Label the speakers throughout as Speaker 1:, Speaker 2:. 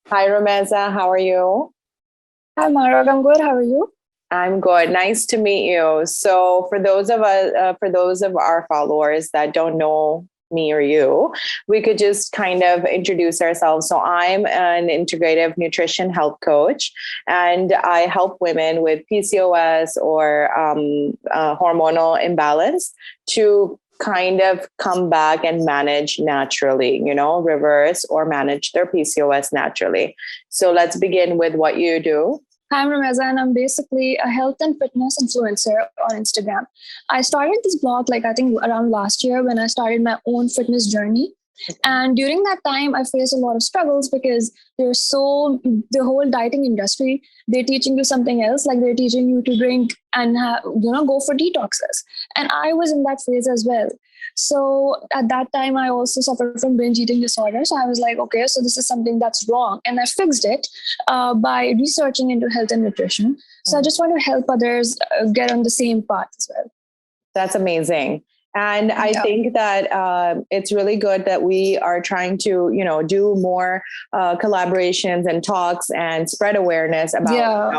Speaker 1: Hi, Romaiza. How are you?
Speaker 2: Hi, Mahrukh. I'm good. How are you?
Speaker 1: I'm good. Nice to meet you. So, for those of our followers that don't know me or you, we could just kind of introduce ourselves. So, I'm an integrative nutrition health coach, and I help women with PCOS or hormonal imbalance to kind of come back and manage naturally, reverse or manage their PCOS naturally. So, let's begin with what you do.
Speaker 2: Hi, I'm Romaiza, and I'm basically a health and fitness influencer on Instagram. I started this blog, I think around last year when I started my own fitness journey. And during that time, I faced a lot of struggles because the whole dieting industry, they're teaching you something else, like they're teaching you to drink and, go for detoxes. And I was in that phase as well. So at that time, I also suffered from binge eating disorder. So I was like, okay, so this is something that's wrong. And I fixed it by researching into health and nutrition. So I just want to help others get on the same path as well.
Speaker 1: That's amazing. And I
Speaker 2: Yeah.
Speaker 1: think that it's really good that we are trying to, do more collaborations and talks and spread awareness about,
Speaker 2: Yeah.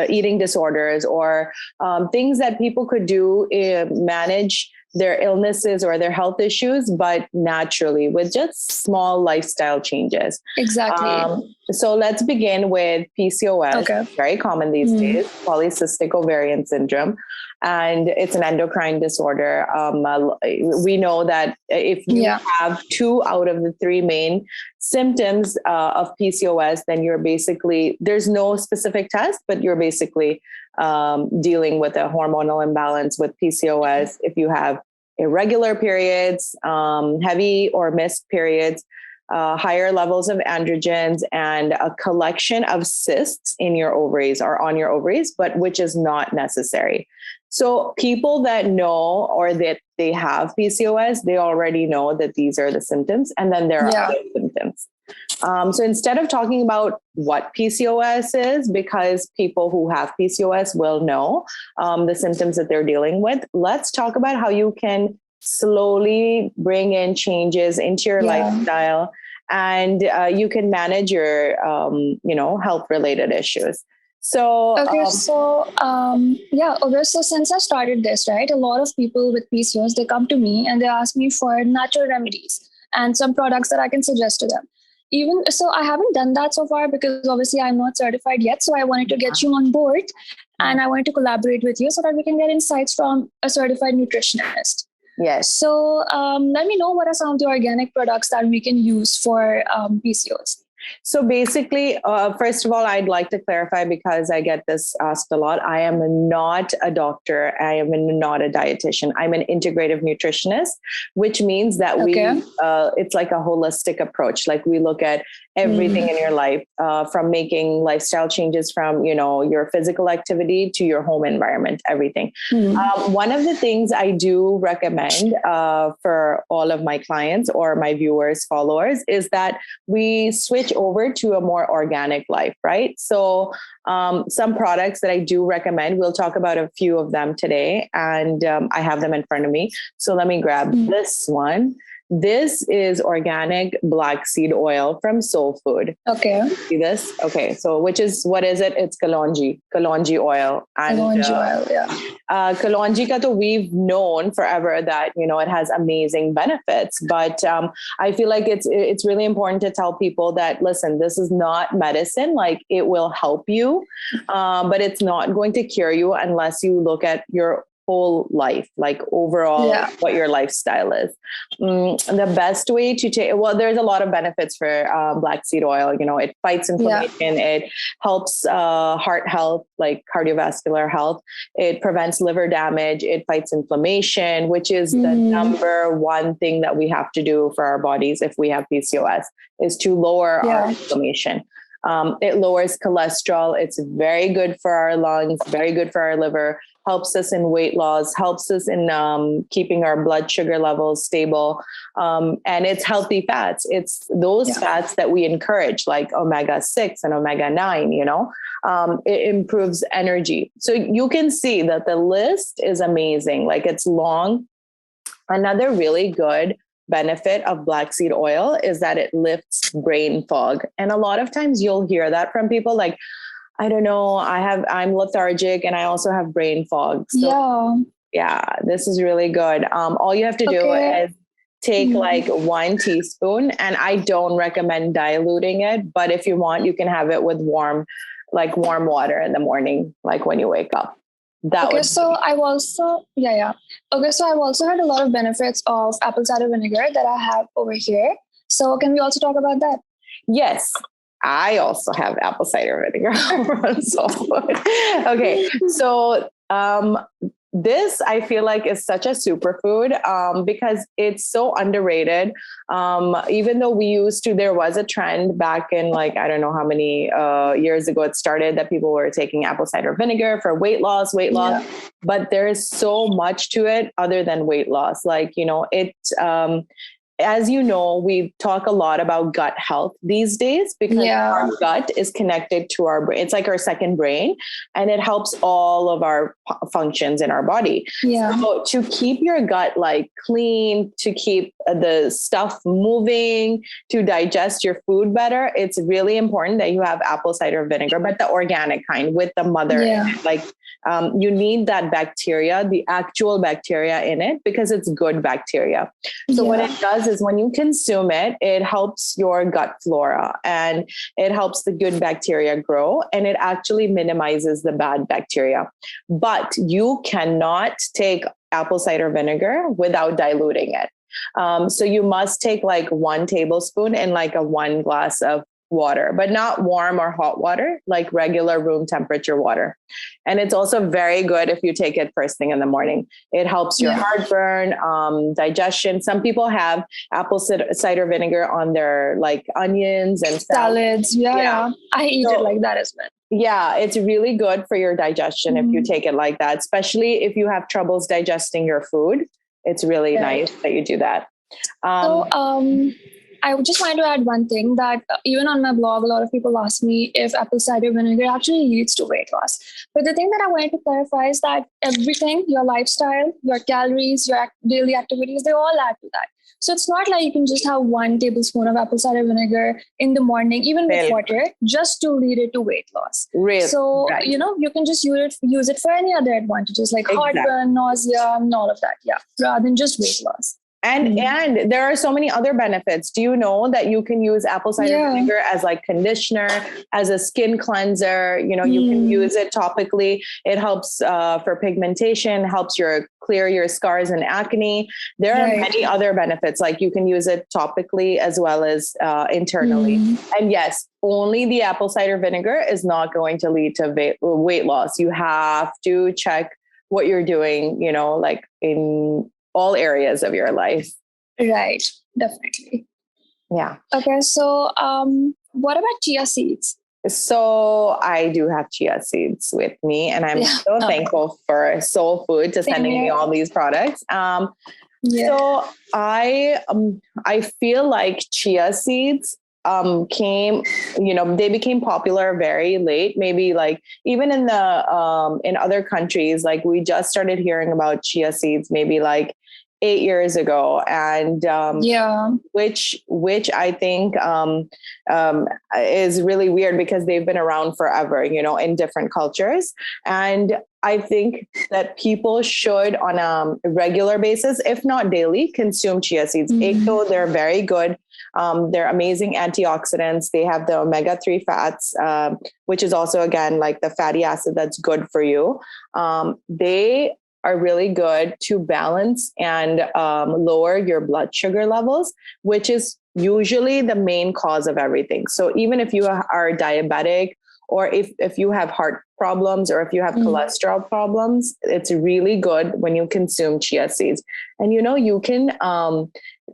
Speaker 1: eating disorders or things that people could do manage their illnesses or their health issues, but naturally with just small lifestyle changes.
Speaker 2: Exactly.
Speaker 1: So let's begin with PCOS.
Speaker 2: Okay.
Speaker 1: Very common these days, polycystic ovarian syndrome, and it's an endocrine disorder. We know that if you have 2 out of the 3 main symptoms of PCOS, then there's no specific test, but you're basically dealing with a hormonal imbalance with PCOS. If you have irregular periods, heavy or missed periods, higher levels of androgens, and a collection of cysts in your ovaries or on your ovaries, but which is not necessary. So people that know or that they have PCOS, they already know that these are the symptoms, and then there are other symptoms. So instead of talking about what PCOS is, because people who have PCOS will know the symptoms that they're dealing with, let's talk about how you can slowly bring in changes into your lifestyle, and you can manage your, health related issues. So,
Speaker 2: okay, so since I started this, right, a lot of people with PCOS, they come to me and they ask me for natural remedies and some products that I can suggest to them. Even so, I haven't done that so far because obviously I'm not certified yet. So I wanted to get you on board and I wanted to collaborate with you so that we can get insights from a certified nutritionist.
Speaker 1: Yes.
Speaker 2: So let me know what are some of the organic products that we can use for PCOS.
Speaker 1: So basically, first of all, I'd like to clarify because I get this asked a lot. I am not a doctor. I am not a dietitian. I'm an integrative nutritionist, which means that it's like a holistic approach. Like we look at everything in your life, from making lifestyle changes from, your physical activity to your home environment, everything. One of the things I do recommend for all of my clients or my viewers, followers, is that we switch over to a more organic life, right? So some products that I do recommend, we'll talk about a few of them today, and I have them in front of me. So let me grab this one. This is organic black seed oil from Soul Food.
Speaker 2: Okay.
Speaker 1: See this? Okay. So what is it? It's Kalonji oil. And
Speaker 2: Kalonji oil, yeah.
Speaker 1: Kalonji ka to we've known forever that, it has amazing benefits, but I feel like it's really important to tell people that, listen, this is not medicine. Like it will help you, but it's not going to cure you unless you look at your whole life, like overall what your lifestyle is. The best way to take, there's a lot of benefits for black seed oil. It fights inflammation. It helps heart health, like cardiovascular health. It prevents liver damage. It fights inflammation, which is the number one thing that we have to do for our bodies if we have PCOS, is to lower our inflammation. It lowers cholesterol. It's very good for our lungs, very good for our liver, helps us in weight loss, helps us in keeping our blood sugar levels stable. And it's healthy fats. It's those fats that we encourage, like omega-6 and omega-9, it improves energy. So you can see that the list is amazing. Like it's long. Another really good benefit of black seed oil is that it lifts brain fog. And a lot of times you'll hear that from people like, I don't know, I'm lethargic and I also have brain fog. So yeah, this is really good. All you have to do is take like 1 teaspoon, and I don't recommend diluting it, but if you want, you can have it with warm water in the morning, like when you wake up.
Speaker 2: I've also heard a lot of benefits of apple cider vinegar that I have over here. So can we also talk about that?
Speaker 1: Yes. I also have apple cider vinegar on soul food. Okay. So, this I feel like is such a superfood because it's so underrated. Even though there was a trend back in like, I don't know how many years ago it started that people were taking apple cider vinegar for weight loss, but there is so much to it other than weight loss. Like, as you know, we talk a lot about gut health these days because our gut is connected to our brain. It's like our second brain, and it helps all of our functions in our body. So to keep your gut like clean, to keep the stuff moving, to digest your food better, it's really important that you have apple cider vinegar, but the organic kind with the mother in it. Like, you need that bacteria, the actual bacteria in it, because it's good bacteria. So what it does is when you consume it, it helps your gut flora and it helps the good bacteria grow, and it actually minimizes the bad bacteria. But you cannot take apple cider vinegar without diluting it. So you must take like 1 tablespoon in like a 1 glass of water, but not warm or hot water, like regular room temperature water. And it's also very good if you take it first thing in the morning. It helps your heartburn, digestion. Some people have apple cider vinegar on their like onions and
Speaker 2: salads. I eat it like that as well.
Speaker 1: Yeah, it's really good for your digestion if you take it like that, especially if you have troubles digesting your food. It's really nice that you do that.
Speaker 2: I just wanted to add one thing that even on my blog, a lot of people ask me if apple cider vinegar actually leads to weight loss. But the thing that I wanted to clarify is that everything, your lifestyle, your calories, your daily activities, they all add to that. So it's not like you can just have 1 tablespoon of apple cider vinegar in the morning, even with water, just to lead it to weight loss. So, you can just use it for any other advantages like heartburn, nausea, and all of that. Rather than just weight loss.
Speaker 1: And there are so many other benefits. Do you know that you can use apple cider vinegar as like conditioner, as a skin cleanser? You can use it topically. It helps for pigmentation, helps clear your scars and acne. There are many other benefits. Like you can use it topically as well as internally. And yes, only the apple cider vinegar is not going to lead to weight loss. You have to check what you're doing, like in all areas of your life.
Speaker 2: Right. Definitely.
Speaker 1: Yeah.
Speaker 2: Okay. So, what about chia seeds?
Speaker 1: So I do have chia seeds with me, and I'm so thankful for Soul Food to sending me all these products. So I feel like chia seeds they became popular very late, maybe like even in in other countries, like we just started hearing about chia seeds maybe like 8 years ago. And, which I think, is really weird because they've been around forever, in different cultures. And I think that people should on a regular basis, if not daily, consume chia seeds. They're very good. They're amazing antioxidants. They have the omega-3 fats, which is also, again, like the fatty acid that's good for you. They are really good to balance and lower your blood sugar levels, which is usually the main cause of everything. So even if you are diabetic, or if you have heart problems, or if you have cholesterol problems, it's really good when you consume chia seeds. And, you can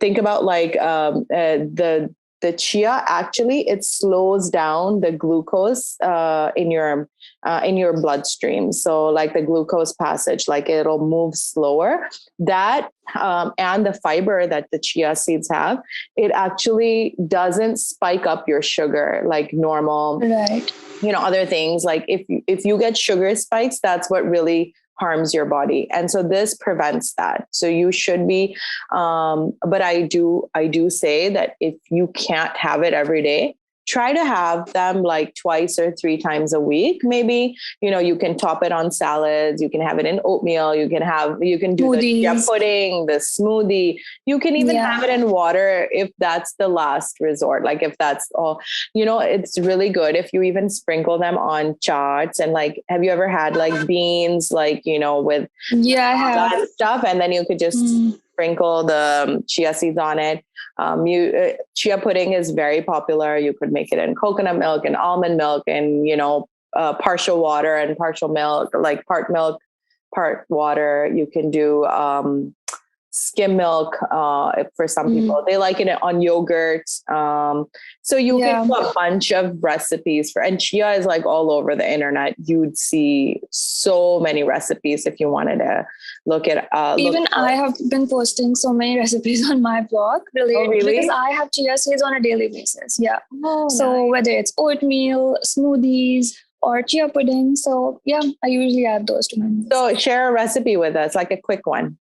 Speaker 1: think about like the chia, actually, it slows down the glucose in your bloodstream. So like the glucose passage, like it'll move slower. That and the fiber that the chia seeds have, it actually doesn't spike up your sugar like normal. Right. Other things like if you get sugar spikes, that's what really harms your body. And so this prevents that. So you should be, but I do say that if you can't have it every day, try to have them like twice or 3 times a week. Maybe, you can top it on salads. You can have it in oatmeal. You can do the chia pudding, the smoothie. You can even have it in water if that's the last resort. Like if that's all, it's really good if you even sprinkle them on chaats. And like, have you ever had like beans, like, with
Speaker 2: I have
Speaker 1: that stuff? And then you could just sprinkle the chia seeds on it. Chia pudding is very popular. You could make it in coconut milk and almond milk and, partial water and partial milk, like part milk, part water. You can do skim milk for some people. They like it on yogurt. So you can do a bunch of recipes and chia is like all over the internet. You'd see so many recipes if you wanted to look at.
Speaker 2: I have been posting so many recipes on my blog related because I have chia seeds on a daily basis. Yeah. Oh, so nice. Whether it's oatmeal, smoothies, or chia pudding. So I usually add those to my meals. So
Speaker 1: share a recipe with us, like a quick one.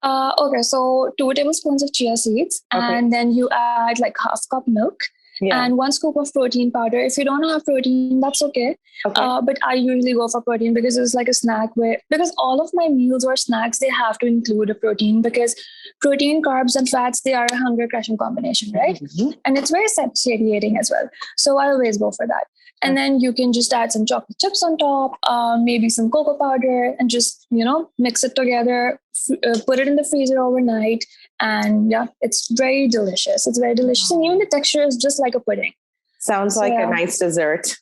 Speaker 2: Okay, so 2 tablespoons of chia seeds, and then you add like 1/2 cup milk and 1 scoop of protein powder. If you don't have protein, that's okay. But I usually go for protein because it's like a snack because all of my meals or snacks, they have to include a protein because protein, carbs, and fats, they are a hunger crushing combination, right? And it's very satiating as well. So I always go for that. And then you can just add some chocolate chips on top, maybe some cocoa powder, and just, mix it together, put it in the freezer overnight. And it's very delicious. It's very delicious. And even the texture is just like a pudding.
Speaker 1: Sounds like a nice dessert.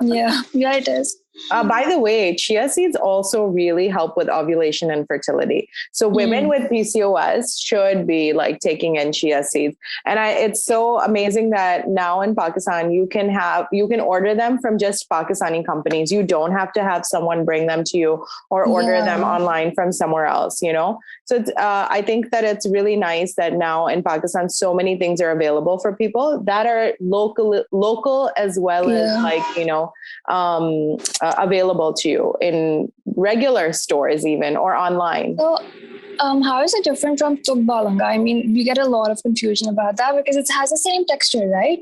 Speaker 2: Yeah, it is.
Speaker 1: By the way, chia seeds also really help with ovulation and fertility. So women with PCOS should be like taking in chia seeds. And it's so amazing that now in Pakistan, you can order them from just Pakistani companies. You don't have to have someone bring them to you or order them online from somewhere else, So I think that it's really nice that now in Pakistan, so many things are available for people that are local as well as like, available to you in regular stores even or online.
Speaker 2: So how is it different from tukbalanga? I mean, we get a lot of confusion about that because it has the same texture, right?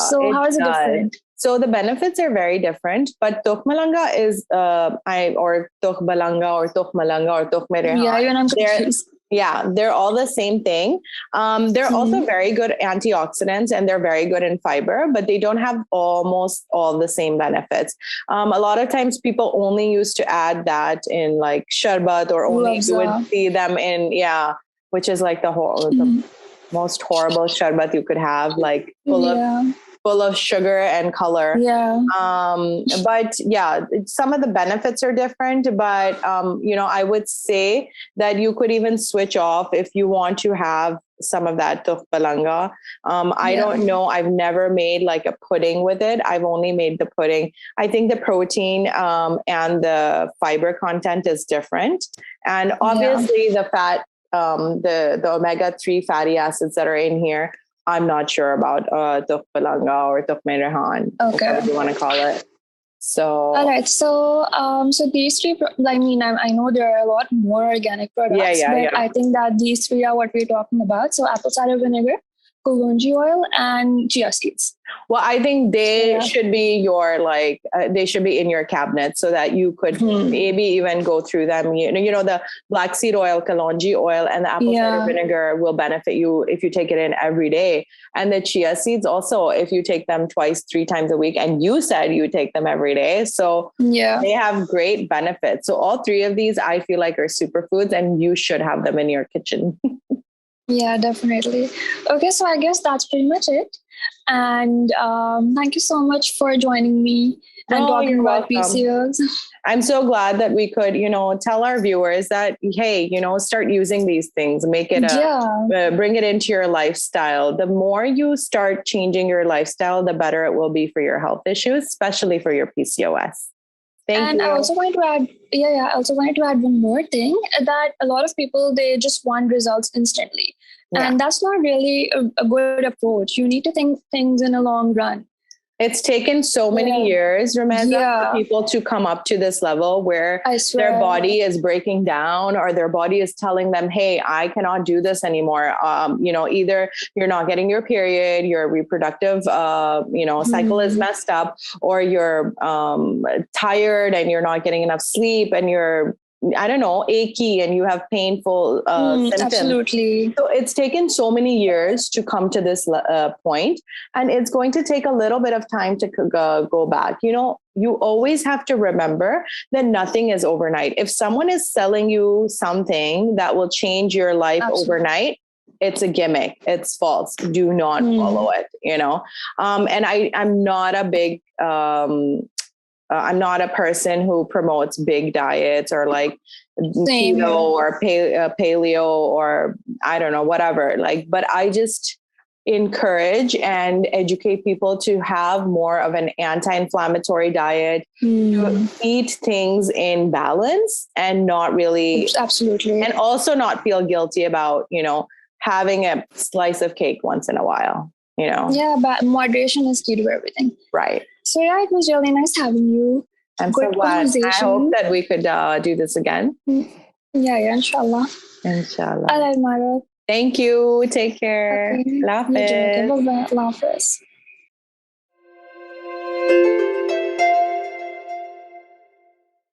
Speaker 2: So how is it different?
Speaker 1: So the benefits are very different, but tukmalanga is or tukbalanga or tukmalanga or tukmerehan.
Speaker 2: Yeah, even I'm confused.
Speaker 1: They're all the same thing. They're also very good antioxidants and they're very good in fiber, but they don't have almost all the same benefits. A lot of times people only used to add that in like sharbat or only you would see them in, which is like the most horrible sharbat you could have, like full of sugar and color. But some of the benefits are different, but I would say that you could even switch off if you want to have some of that tukbalanga. I don't know. I've never made like a pudding with it. I've only made the pudding. I think the protein and the fiber content is different. And obviously the fat, the omega-3 fatty acids that are in here, I'm not sure about tukbalanga or tukmerehan, whatever you want to call it. So
Speaker 2: all right. So these 3. I mean, I know there are a lot more organic products, but I think that these 3 are what we're talking about. So apple cider vinegar, Kulonji oil, and chia seeds.
Speaker 1: Well, I think they should be your they should be in your cabinet so that you could maybe even go through them. The black seed oil, kalonji oil, and the apple cider vinegar will benefit you if you take it in every day. And the chia seeds also, if you take them 2-3 times a week, and you said you take them every day. So they have great benefits. So all 3 of these I feel like are superfoods and you should have them in your kitchen.
Speaker 2: Yeah, definitely. Okay, so I guess that's pretty much it. And thank you so much for joining me and talking about PCOS.
Speaker 1: I'm so glad that we could, tell our viewers that, hey, start using these things, make it bring it into your lifestyle. The more you start changing your lifestyle, the better it will be for your health issues, especially for your PCOS.
Speaker 2: I also wanted to add, I also wanted to add one more thing, that a lot of people, they just want results instantly. And that's not really a good approach. You need to think things in a long run.
Speaker 1: It's taken so many years, Romaiza, for people to come up to this level where their body is breaking down, or their body is telling them, hey, I cannot do this anymore. Either you're not getting your period, your reproductive, cycle is messed up, or you're tired and you're not getting enough sleep, and you're, I don't know, achy, and you have painful symptoms.
Speaker 2: Absolutely.
Speaker 1: So it's taken so many years to come to this point, and it's going to take a little bit of time to go back. You always have to remember that nothing is overnight. If someone is selling you something that will change your life overnight, it's a gimmick. It's false. Do not follow it, and I'm not a big, I'm not a person who promotes big diets or like keto or paleo or I don't know, whatever. But I just encourage and educate people to have more of an anti-inflammatory diet, to eat things in balance and not really,
Speaker 2: absolutely,
Speaker 1: and also not feel guilty about, having a slice of cake once in a while.
Speaker 2: Yeah, but moderation is key to everything.
Speaker 1: Right.
Speaker 2: So yeah, it was really nice having you.
Speaker 1: I'm so glad. I hope that we could do this again.
Speaker 2: Yeah, inshallah.
Speaker 1: Inshallah.
Speaker 2: All right, Mahrukh.
Speaker 1: Thank you. Take care.
Speaker 2: Okay.
Speaker 1: Allah Hafiz.
Speaker 2: Bye-bye. Allah Hafiz.